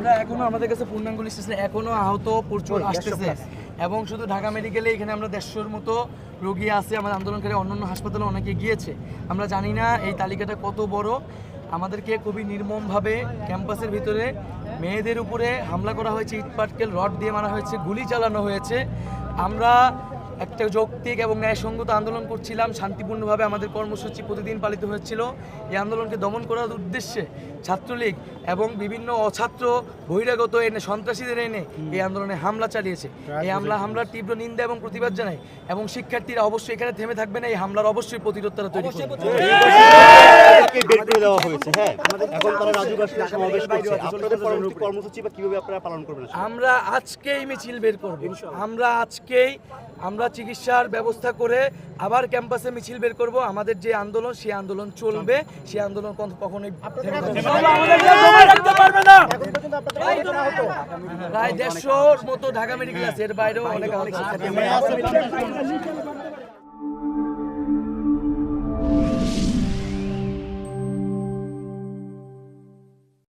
আমরা এখনো আমাদের কাছে পূর্ণাঙ্গ লিস্ট আছে, এখনো আহত প্রচুর আসতেছে এবং শুধু ঢাকা মেডিকেলে এখানে আমরা 150-র মতো রোগী আছে। আমাদের আন্দোলনকারী অন্যান্য হাসপাতালে অনেকে গিয়েছে। আমরা জানি না এই তালিকাটা কত বড়। আমাদেরকে খুবই নির্মমভাবে ক্যাম্পাসের ভিতরে মেয়েদের উপরে হামলা করা হয়েছে, ইটপাটকেল রড দিয়ে মারা হয়েছে, গুলি চালানো হয়েছে। আমরা একটা যৌক্তিক এবং ন্যায়সঙ্গত আন্দোলন করছিলাম, শান্তিপূর্ণভাবে আমাদের কর্মসূচি প্রতিদিন পালিত হয়েছিল। এই আন্দোলনকে দমন করার উদ্দেশ্যে ছাত্রলীগ এবং বিভিন্ন অছাত্র বহিরাগত এনে সন্ত্রাসীদের এনে এই আন্দোলনে হামলা চালিয়েছে। এই হামলার তীব্র নিন্দা এবং প্রতিবাদ জানাই এবং শিক্ষার্থীরা অবশ্যই এখানে থেমে থাকবে না, এই হামলার অবশ্যই প্রতিরোধ তারা তৈরি করবে। বের করে দেওয়া হয়েছে, হ্যাঁ, এখন তারা রাজুগাছিতে সমাবেশ করছে। আপনাদের পরবর্তী কর্মসূচি বা কিভাবে আপনারা পালন করবেন? আমরা আজকেই মিছিল বের করব। আমরা চিকিৎসার ব্যবস্থা করে আবার ক্যাম্পাসে মিছিল বের করব। আমাদের যে আন্দোলন, সেই আন্দোলন চলবে, সেই আন্দোলন কখনোই প্রায় 150-র মতো ঢাকা মেডিকেল আছে, এর বাইরেও অনেক